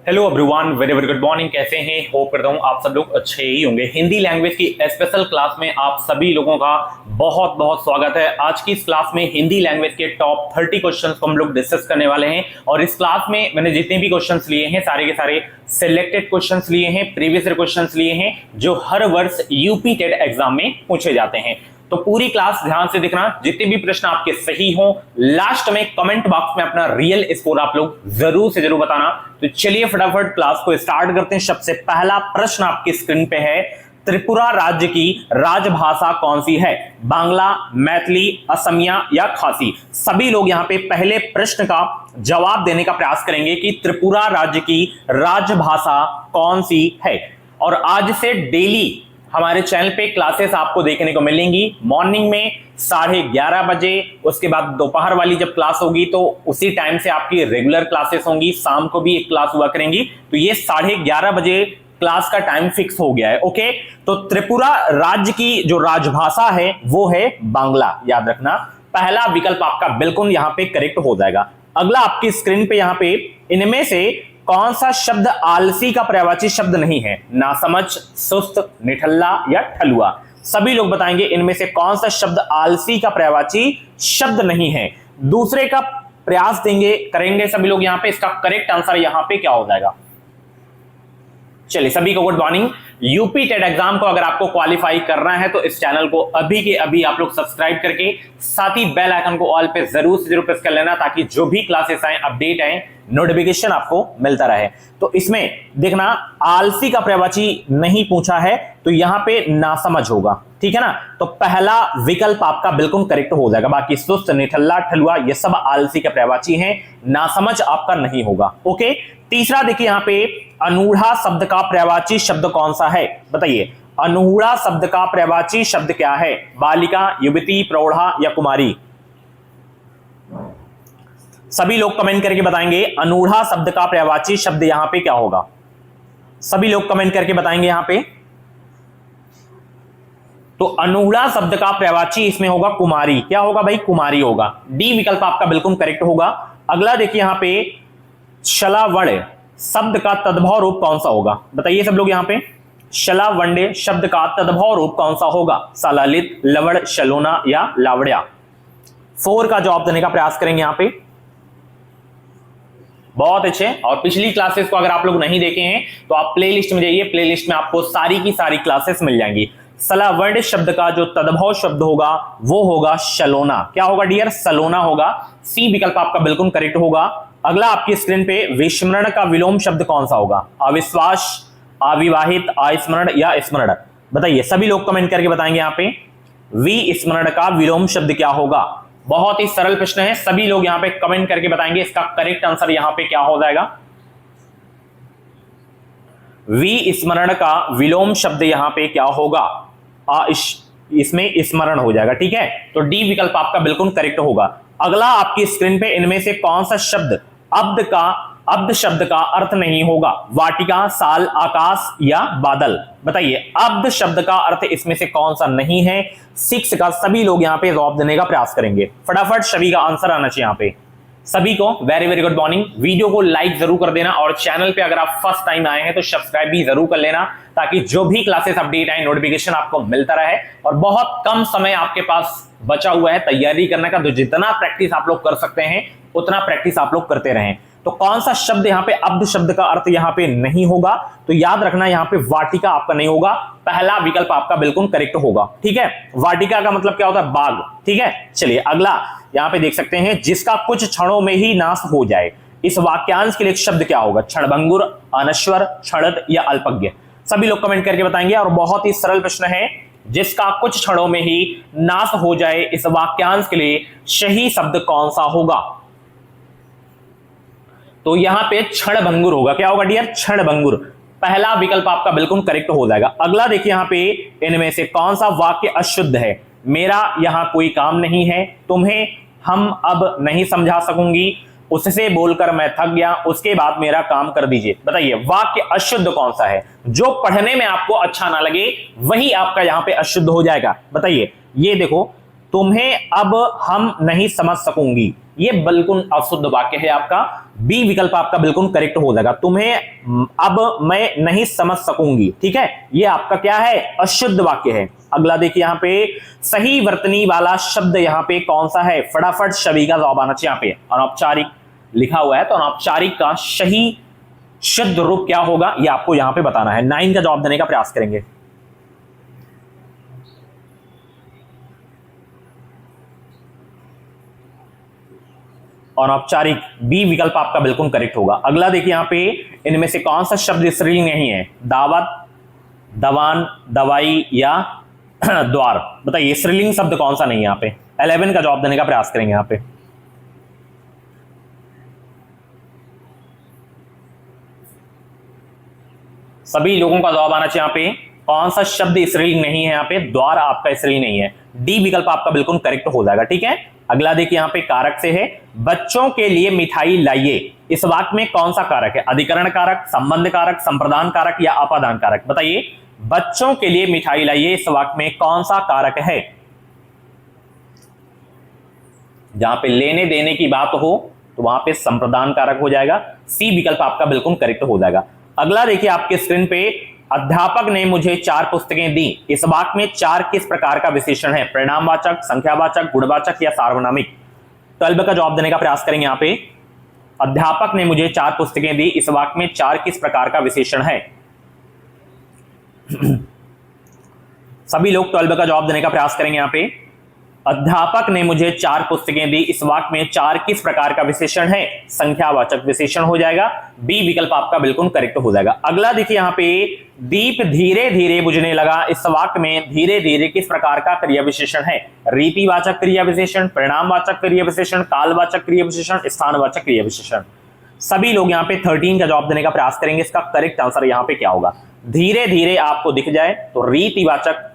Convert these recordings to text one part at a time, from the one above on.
Hello everyone, very very good morning. कैसे हैं? Hope करता हूं आप सब लोग अच्छे ही होंगे। हिंदी लैंग्वेज की स्पेशल क्लास में आप सभी लोगों का बहुत बहुत स्वागत है। आज की इस क्लास में हिंदी लैंग्वेज के टॉप 30 क्वेश्चंस को हम लोग डिस्कस करने वाले हैं और इस क्लास में मैंने जितने भी क्वेश्चंस लिए हैं सारे के सारे सिलेक्टेड क्वेश्चंस लिए हैं, प्रीवियस ईयर क्वेश्चंस लिए हैं जो हर वर्ष यूपी टेट एग्जाम में पूछे जाते हैं। तो पूरी क्लास ध्यान से देखना, जितने भी प्रश्न आपके सही हो लास्ट में कमेंट बॉक्स में अपना रियल स्कोर आप लोग जरूर से जरूर बताना। तो चलिए फटाफट क्लास को स्टार्ट करते हैं। सबसे पहला प्रश्न आपकी स्क्रीन पे है, त्रिपुरा राज्य की राजभाषा कौन सी है? बांग्ला, मैथिली, असमिया या खासी? सभी लोग यहां पे पहले प्रश्न का जवाब देने का प्रयास करेंगे कि त्रिपुरा राज्य की राजभाषा कौन सी है। और आज से डेली हमारे चैनल पे क्लासेस आपको देखने को मिलेंगी। मॉर्निंग में 11:30 बजे, उसके बाद दोपहर वाली जब क्लास होगी तो उसी टाइम से आपकी रेगुलर क्लासेस होंगी। शाम को भी एक क्लास हुआ करेंगी। तो ये 11:30 बजे क्लास का टाइम फिक्स हो गया है। ओके, तो त्रिपुरा राज्य की जो राजभाषा है वो है बांग्ला। याद रखना, पहला विकल्प आपका बिल्कुल यहां पे करेक्ट हो जाएगा। अगला आपकी स्क्रीन पे यहां पे इनमें से कौन सा शब्द आलसी का पर्यायवाची शब्द नहीं है? नासमझ, सुस्त, निठल्ला या ठलुआ? सभी लोग बताएंगे इनमें से कौन सा शब्द आलसी का पर्यायवाची शब्द नहीं है। दूसरे का प्रयास करेंगे सभी लोग यहां पे। इसका करेक्ट आंसर यहां पे क्या हो जाएगा? चलिए सभी को good morning. UP TET exam को अगर आपको क्वालिफाई करना है तो इस चैनल को अभी के अभी आप लोग सब्सक्राइब करके साथ ही बेल आइकन को ऑल पे जरूर से जरूर प्रेस कर लेना, ताकि जो भी क्लासेस आए, अपडेट आए, नोटिफिकेशन आपको मिलता रहे। तो इसमें देखना, आलसी का पर्यायवाची नहीं पूछा है तो यहां पे नासमझ होगा। ठीक है ना? तो पहला विकल्प आपका बिल्कुल करेक्ट हो जाएगा। बाकी सुस्त, निठल्ला, ठलुआ ये सब आलसी का पर्यायवाची हैं, नासमझ आपका नहीं होगा। ओके, तीसरा देखिए यहां पे, अनूढ़ा शब्द का पर्यायवाची शब्द कौन सा है? बताइए, अनूढ़ा शब्द का पर्यायवाची शब्द क्या है? बालिका, युवती, प्रौढ़ा या कुमारी? सभी लोग कमेंट करके बताएंगे अनूढ़ा शब्द का पर्यायवाची शब्द यहां पे क्या होगा। सभी लोग कमेंट करके बताएंगे यहां पे। तो अनूढ़ा शब्द का पर्यायवाची इसमें होगा कुमारी। क्या होगा भाई? कुमारी होगा। डी विकल्प आपका बिल्कुल करेक्ट होगा। अगला देखिए यहां पे, शलावण शब्द का तद्भव रूप कौन सा होगा? बताइए सब लोग यहां पे, शलावंडे शब्द का तद्भव रूप कौन सा होगा? सलालित, लवड़, शलोना या लावड़िया? 4 का जवाब देने का प्रयास करेंगे यहां पे। बहुत अच्छे। और पिछली क्लासेस को अगर आप लोग नहीं देखे हैं तो आप प्लेलिस्ट में जाइए, प्लेलिस्ट में आपको सारी की सारी क्लासेस मिल जाएंगी। सलावड़ शब्द का जो तद्भव शब्द होगा वो होगा शलोना। क्या होगा डियर? सलोना होगा। सी विकल्प आपका बिल्कुल करेक्ट होगा। अगला आपकी स्क्रीन पे, विस्मरण का विलोम शब्द कौन सा होगा? अविश्वास, अविवाहित, अस्मरण या स्मरण? बताइए, सभी लोग कमेंट करके बताएंगे यहां पे विस्मरण का विलोम शब्द क्या होगा। बहुत ही सरल प्रश्न है, सभी लोग यहां पे कमेंट करके बताएंगे इसका करेक्ट आंसर यहां पे क्या हो जाएगा। विस्मरण का विलोम शब्द यहां पे क्या होगा? इसमें स्मरण हो जाएगा। ठीक है, तो डी विकल्प आपका बिल्कुल करेक्ट होगा। अगला आपकी स्क्रीन पे, इनमें से कौन सा शब्द अब्द शब्द का अर्थ नहीं होगा? वाटिका, साल, आकाश या बादल? बताइए, अब्द शब्द का अर्थ इसमें से कौन सा नहीं है? 6 का सभी लोग यहां पे जवाब देने का प्रयास करेंगे। फटाफट सभी का आंसर आना चाहिए यहां पे। सभी को very very good morning. Video को लाइक जरूर कर देना और चैनल पे अगर आप फर्स्ट टाइम आए हैं तो सब्सक्राइब भी जरूर कर लेना, ताकि जो भी क्लासेस अपडेट आए नोटिफिकेशन आपको मिलता रहे। और बहुत कम समय आपके पास बचा हुआ है तैयारी करने का, तो जितना प्रैक्टिस आप लोग कर सकते हैं उतना प्रैक्टिस आप लोग करते रहें। तो कौन सा शब्द यहां पे अब्द शब्द का अर्थ यहां पे नहीं होगा? तो याद रखना, यहां पे वाटिका आपका नहीं होगा। पहला विकल्प आपका बिल्कुल करेक्ट होगा। ठीक है, वाटिका का मतलब क्या होता है? बाग। ठीक है, चलिए अगला यहां पे देख सकते हैं, जिसका कुछ क्षणों में ही नाश हो जाए। इस वाक्यांश के लिए शब्द क्या होगा? क्षणभंगुर, अनश्वर, क्षणद या अल्पज्ञ? सभी लोग कमेंट करके बताएंगे। और बहुत ही सरल प्रश्न है, जिसका कुछ क्षणों में ही नाश हो जाए, इस वाक्यांश के लिए सही शब्द कौन सा होगा? तो यहां पे क्षणभंगुर होगा। क्या होगा डियर? क्षणभंगुर। पहला विकल्प आपका बिल्कुल करेक्ट हो जाएगा। अगला देखिए यहां पे, इनमें से कौन सा वाक्य अशुद्ध है? मेरा यहां कोई काम नहीं है, तुम्हें हम अब नहीं समझा सकूंगी, उससे बोलकर मैं थक गया, उसके बाद मेरा काम कर दीजिए। बताइए, वाक्य अशुद्ध कौन सा है? जो पढ़ने में आपको अच्छा ना लगे वही आपका यहां पे अशुद्ध हो जाएगा। बताइए, ये देखो, तुम्हें अब हम नहीं समझ सकूंगी, ये बिल्कुल अशुद्ध वाक्य है आपका। बी विकल्प आपका बिल्कुल करेक्ट हो जाएगा, तुम्हें अब मैं नहीं समझ सकूंगी, ठीक है। ये आपका क्या है, अशुद्ध वाक्य है। अगला देखिए यहां पे सही वर्तनी वाला शब्द यहां पे कौन सा है, फटाफट सभी का जवाब आना चाहिए। यहां पे अनौपचारिक लिखा हुआ है, तो अनौपचारिक का सही शुद्ध रूप क्या होगा, ये आपको यहां पे बताना है। 9 का जवाब देने का प्रयास करेंगे। अनौपचारिक बी विकल्प आपका बिल्कुल करेक्ट होगा। अगला देखिए यहां पे इनमें से कौन सा शब्द स्त्रीलिंग नहीं है, दावत, दवान, दवाई या द्वार, बताइए स्त्रीलिंग शब्द कौन सा नहीं है यहां पे। 11 का जवाब देने का प्रयास करेंगे यहां पे। सभी लोगों का जवाब आना चाहिए यहां पे, कौन सा शब्द स्त्रीलिंग नहीं है यहां पे, द्वार आपका स्त्रीलिंग नहीं है। डी विकल्प आपका बिल्कुल करेक्ट हो जाएगा, ठीक है। अगला देखिए यहां पे कारक से है, बच्चों के लिए मिठाई लाइए, इस वाक्य में कौन सा कारक है, अधिकरण कारक, संबंध कारक, संप्रदान कारक या अपादान कारक, बताइए। बच्चों के लिए मिठाई लाइए, इस वाक्य में कौन सा कारक है। जहां पे लेने देने की बात हो तो वहां पे संप्रदान कारक हो जाएगा। सी विकल्प आपका बिल्कुल करेक्ट हो जाएगा। अगला देखिए आपके स्क्रीन पे, अध्यापक ने मुझे 4 पुस्तकें दी, इस वाक्य में 4 किस प्रकार का विशेषण है, परिणामवाचक, संख्यावाचक, गुणवाचक या सार्वनामिक। 12 का जवाब देने का प्रयास करेंगे यहां पे। अध्यापक ने मुझे 4 पुस्तकें दी, इस वाक्य में 4 किस प्रकार का विशेषण है। सभी लोग 12 का जवाब देने का प्रयास करेंगे यहां पे। अध्यापक ने मुझे 4 पुस्तकें दी, इस वाक्य में 4 किस प्रकार का विशेषण है, संख्यावाचक विशेषण हो जाएगा। बी विकल्प आपका बिल्कुल करेक्ट हो जाएगा। अगला देखिए यहां पे, दीप धीरे धीरे बुझने लगा, इस वाक्य में धीरे धीरे किस प्रकार का क्रिया विशेषण है, रीतिवाचक क्रिया विशेषण, परिणामवाचक क्रिया विशेषण, कालवाचक क्रिया विशेषण, स्थानवाचक क्रिया विशेषण। सभी लोग यहां पे 13 का जवाब देने का प्रयास करेंगे। इसका करेक्ट आंसर यहां पे क्या होगा, धीरे धीरे आपको दिख जाए तो रीतिवाचक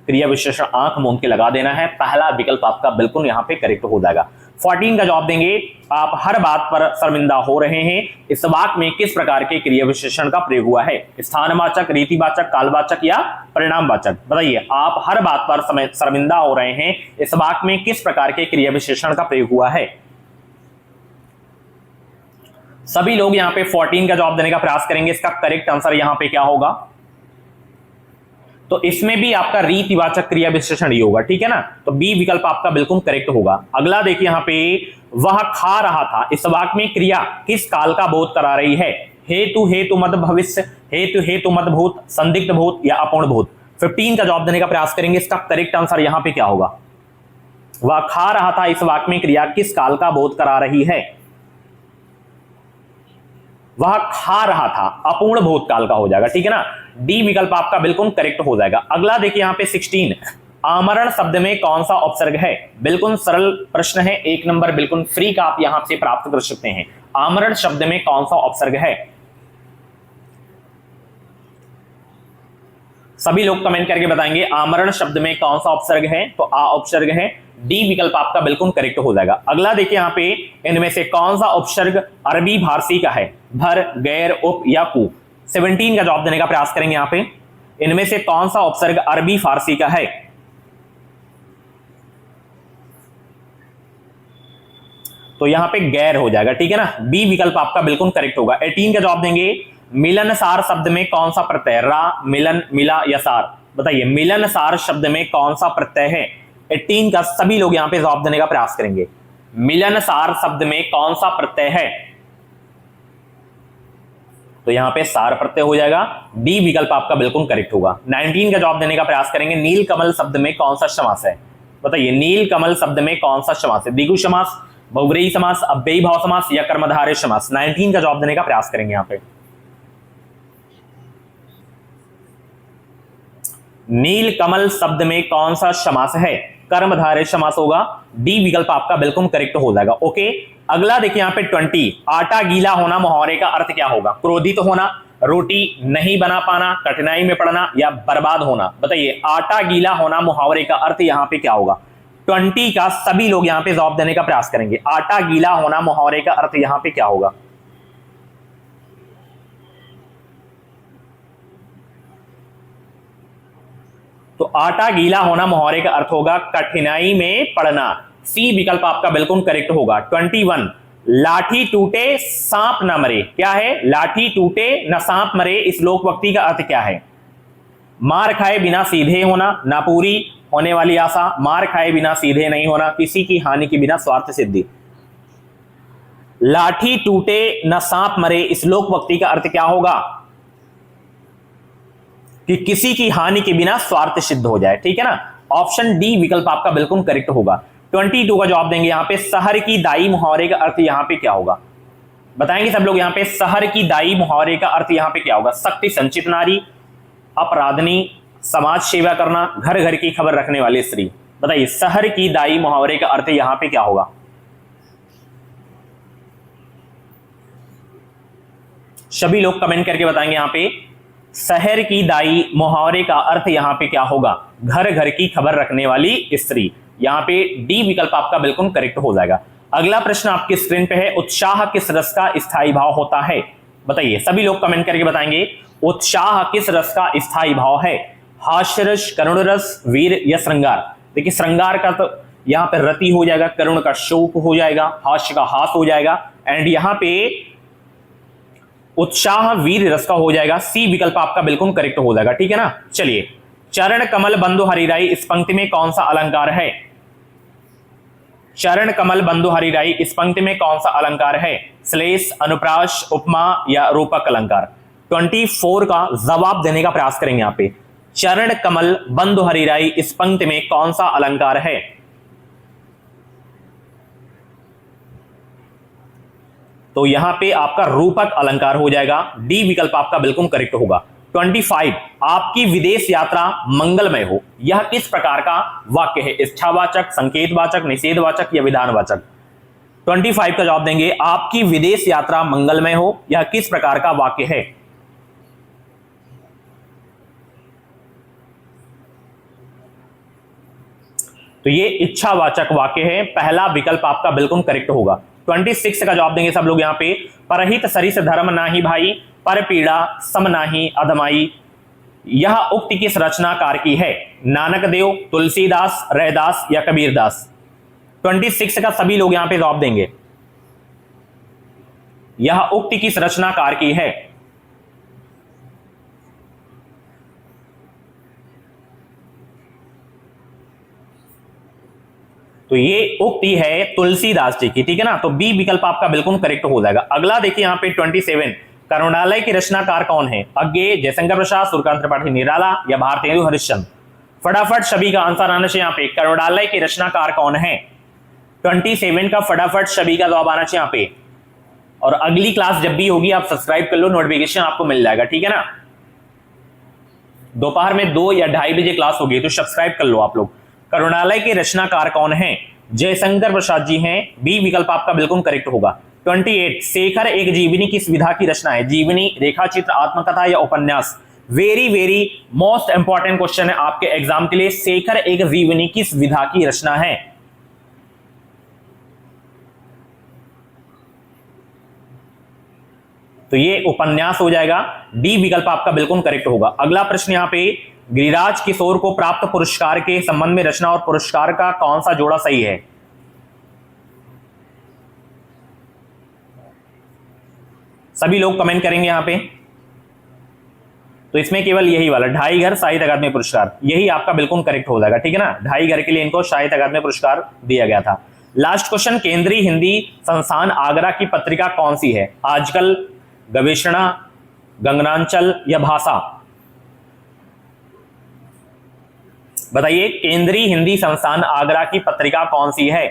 क्रिया विशेषण आंख मूंद के लगा देना है। पहला विकल्प आपका बिल्कुल यहां पे करेक्ट हो जाएगा। 14 का जवाब देंगे, आप हर बात पर शर्मिंदा हो रहे हैं, इस वाक्य में किस प्रकार के क्रिया विशेषण का प्रयोग हुआ है, स्थानवाचक, रीतिवाचक, कालवाचक या परिणामवाचक, बताइए। आप हर बात पर शर्मिंदा हो रहे हैं, इस वाक्य में किस प्रकार के क्रिया विशेषण का प्रयोग हुआ है। सभी लोग यहां पे 14 का जवाब देने का प्रयास करेंगे। इसका करेक्ट आंसर यहां पे क्या होगा, तो इसमें भी आपका रीतिवाचक क्रिया विशेषण ही होगा, ठीक है ना। तो बी विकल्प आपका बिल्कुल करेक्ट होगा। अगला देखिए यहां पे, वह खा रहा था, इस वाक्य में क्रिया किस काल का बोध करा रही है, हेतु, हेतु मध्य भविष्य, हेतु, हेतु मध्य भूत, संदिग्ध भूत या अपूर्ण भूत। 15 का जवाब देने का प्रयास करेंगे। इसका करेक्ट आंसर यहां पे क्या होगा, वह खा रहा था, इस वाक्य में क्रिया किस काल का बोध करा रही है, वह खा रहा था, अपूर्ण भूतकाल का हो जाएगा, ठीक है ना। डी विकल्प आपका बिल्कुल करेक्ट हो जाएगा। अगला देखिए यहां पे 16, आमरण शब्द में कौन सा उपसर्ग है, बिल्कुल सरल प्रश्न है, 1 नंबर बिल्कुल फ्री का आप यहां से प्राप्त कर सकते हैं। आमरण शब्द में कौन सा उपसर्ग है, सभी लोग कमेंट करके बताएंगे आमरण शब्द में कौन सा उपसर्ग है, तो आ उपसर्ग है। डी विकल्प आपका बिल्कुल करेक्ट हो जाएगा। अगला देखिए यहां पे, इनमें से कौन सा उपसर्ग अरबी फारसी का है, भर, गैर, उप या कु। 17 का जवाब देने का प्रयास करेंगे यहां पे, इनमें से कौन सा उपसर्ग अरबी फारसी का है, तो यहां पे गैर हो जाएगा, ठीक है ना। बी विकल्प आपका बिल्कुल करेक्ट होगा। 18 का जवाब देंगे, मिलनसार शब्द में कौन सा प्रत्यय, रा, मिलन, मिला या सार, बताइए। मिलनसार शब्द में कौन सा प्रत्यय है, 18 का सभी लोग यहां पे जवाब देने का प्रयास करेंगे। मिलनसार शब्द में कौन सा प्रत्यय है, तो यहां पे सार प्रत्यय हो जाएगा। डी विकल्प आपका बिल्कुल करेक्ट होगा। 19 का जवाब देने का प्रयास करेंगे, नील कमल शब्द में कौन सा समास है, बताइए। नील कमल शब्द में कौन सा समास है, द्विगु समास, बहुव्रीहि समास, अव्ययी भाव समास या कर्मधारय समास। 19 का जवाब देने का प्रयास करेंगे यहां पे। नील कमल शब्द में कौन सा समास है, कर्मधारय समास होगा। डी विकल्प आपका बिल्कुल करेक्ट हो जाएगा। ओके, अगला देखिए यहां पे 20, आटा गीला होना मुहावरे का अर्थ क्या होगा, क्रोधित होना, रोटी नहीं बना पाना, कठिनाई में पड़ना या बर्बाद होना, बताइए। आटा गीला होना मुहावरे का अर्थ यहां पे क्या होगा, 20 का सभी लोग यहां पे जवाब देने का प्रयास करेंगे। आटा गीला होना मुहावरे का अर्थ यहां पे क्या होगा, तो आटा गीला होना मुहावरे का अर्थ होगा कठिनाई में पड़ना। सी विकल्प आपका बिल्कुल करेक्ट होगा। 21 लाठी टूटे सांप न मरे, क्या है? लाठी टूटे न सांप मरे, इस लोकवक्ति का अर्थ क्या है? मार खाए बिना सीधे होना, ना पूरी होने वाली आशा, मार खाए बिना सीधे नहीं होना, किसी की हानि के बिना स्वार्थ सिद्धि। लाठी टूटे न सांप मरे, इस लोकवक्ति का अर्थ क्या होगा? कि किसी की हानि के बिना स्वार्थ सिद्ध हो जाए, ठीक है ना। ऑप्शन डी विकल्प आपका बिल्कुल करेक्ट होगा। 22 का जवाब देंगे यहां पे शहर की दाई मुहावरे का अर्थ यहां पे क्या होगा? बताएंगे सब लोग यहां पे शहर की दाई मुहावरे का अर्थ यहां पे क्या होगा? शक्ति संचित नारी, अपराधनी, समाज सेवा करना, घर घर की खबर रखने वाली स्त्री। बताइए शहर की दाई मुहावरे का अर्थ यहां पे क्या होगा? सभी लोग कमेंट करके बताएंगे यहां पे शहर की दाई मुहावरे का अर्थ यहां पे क्या होगा? घर घर की खबर रखने वाली स्त्री। यहां पे डी विकल्प आपका बिल्कुल करेक्ट हो जाएगा। अगला प्रश्न आपकी स्क्रीन पे है, उत्साह किस रस का स्थायी भाव होता है? बताइए सभी लोग कमेंट करके बताएंगे उत्साह किस रस का स्थायी भाव है? हास्य रस, करुण रस, वीर या श्रृंगार? देखिए श्रृंगार का तो यहां पे रति हो जाएगा, करुण का शोक हो जाएगा, हास्य का हास हो जाएगा, एंड यहां पे उत्साह वीर रस का हो जाएगा। सी विकल्प आपका बिल्कुल करेक्ट हो जाएगा, ठीक है ना। चलिए, चरण कमल बंधु हरिराई इस पंक्ति में कौन सा अलंकार है? चरण कमल बंधु हरिराई इस पंक्ति में कौन सा अलंकार है? श्लेष, अनुप्रास, उपमा या रूपक अलंकार? 24 का जवाब देने का प्रयास करेंगे यहां पे। चरण कमल बंधु हरिराई इस पंक्ति में कौन सा अलंकार है? तो यहां पे आपका रूपक अलंकार हो जाएगा। डी विकल्प आपका बिल्कुल करेक्ट होगा। 25 आपकी विदेश यात्रा मंगलमय हो, यह किस प्रकार का वाक्य है? इच्छावाचक, संकेतवाचक, निषेधवाचक या विधानवाचक? 25 का जवाब देंगे आपकी विदेश यात्रा मंगलमय हो, यह किस प्रकार का वाक्य है? तो ये इच्छावाचक वाक्य है, पहला विकल्प आपका बिल्कुल करेक्ट होगा। 26 का जवाब देंगे सब लोग यहां पे, परहित सरिस धर्म नाही भाई, पर पीड़ा सम नाही अधमाई, यह उक्ति किस रचनाकार की है? नानक देव, तुलसीदास, रैदास या कबीरदास? 26 का सभी लोग यहां पे जवाब देंगे, यह उक्ति किस रचनाकार की है? तो ये उक्ति है तुलसीदास जी की, ठीक है ना। तो बी विकल्प आपका बिल्कुल करेक्ट हो जाएगा। अगला देखिए यहां पे 27 करुणालय के रचनाकार कौन है? अज्ञे, जयशंकर प्रसाद, सूर्यकांत त्रिपाठी निराला या भारतेंदु हरिश्चंद्र? फटाफट सभी का आंसर आना चाहिए यहाँ पे, करुणालय के रचनाकार कौन है? 27 का फटाफट सभी का जवाब आना चाहिए यहाँ पे। और अगली क्लास जब भी होगी आप सब्सक्राइब कर लो, नोटिफिकेशन आपको मिल जाएगा, ठीक है ना। दोपहर में 2 या 2:30 बजे क्लास होगी, तो सब्सक्राइब कर लो आप लोग। करुणालय के रचनाकार कौन है? जयशंकर प्रसाद जी हैं। बी विकल्प आपका बिल्कुल करेक्ट होगा। 28 शेखर एक जीवनी किस विधा की रचना है? जीवनी, रेखाचित्र, आत्मकथा या उपन्यास? Very very most important question है आपके एग्जाम के लिए। शेखर एक जीवनी किस विधा की रचना है? तो ये उपन्यास हो जाएगा। डी विकल्प आपका बिल्कुल करेक्ट होगा। अगला प्रश्न यहां पे, गिरिराज किशोर को प्राप्त पुरस्कार के संबंध में रचना और पुरस्कार का कौन सा जोड़ा सही है? सभी लोग कमेंट करेंगे यहां पे। तो इसमें केवल यही वाला ढाई घर साहित्य अकादमी पुरस्कार, यही आपका बिल्कुल करेक्ट हो जाएगा, ठीक है ना। ढाई घर के लिए इनको साहित्य अकादमी पुरस्कार दिया गया था। लास्ट क्वेश्चन, केंद्रीय हिंदी संस्थान आगरा की पत्रिका कौन सी है? आजकल, गवेषणा, गगनांचल या भाषा? बताइए केंद्रीय हिंदी संस्थान आगरा की पत्रिका कौन सी है?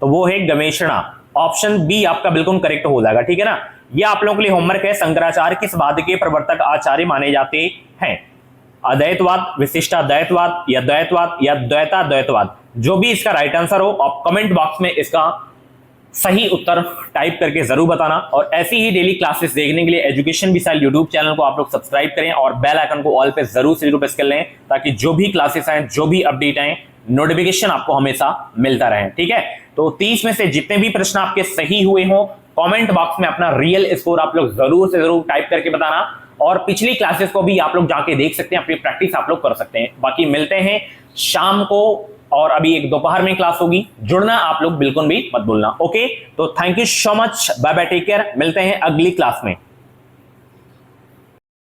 तो वो है गवेषणा। ऑप्शन बी आपका बिल्कुल करेक्ट हो जाएगा, ठीक है ना। यह आप लोगों के लिए होमवर्क है। शंकराचार्य किस वाद के प्रवर्तक आचार्य माने जाते हैं? अद्वैतवाद, विशिष्टाद्वैतवाद या द्वैतवाद या द्वैताद्वैतवाद? जो भी इसका राइट आंसर हो आप कमेंट बॉक्स में इसका सही उत्तर टाइप करके जरूर बताना। और ऐसी ही डेली क्लासेस देखने के लिए एजुकेशन मिसाइल यूट्यूब चैनल को आप लोग सब्सक्राइब करें और बेल आइकन को ऑल पे जरूर से प्रेस कर लें, ताकि जो भी क्लासेस आए, जो भी अपडेट आए, नोटिफिकेशन आपको हमेशा मिलता रहे, ठीक है। तो 30 में से जितने भी प्रश्न आपके सही हुए हों, कमेंट बॉक्स में अपना रियल स्कोर आप लोग जरूर से जरूर टाइप करके बताना। और पिछली क्लासेस को भी आप लोग जाके देख सकते हैं, अपनी प्रैक्टिस आप लोग कर सकते हैं। बाकी मिलते हैं शाम को, और अभी एक दोपहर में क्लास होगी, जुड़ना आप लोग बिल्कुल भी मत भूलना। ओके, तो thank you so much, bye bye, take care, मिलते हैं अगली क्लास में।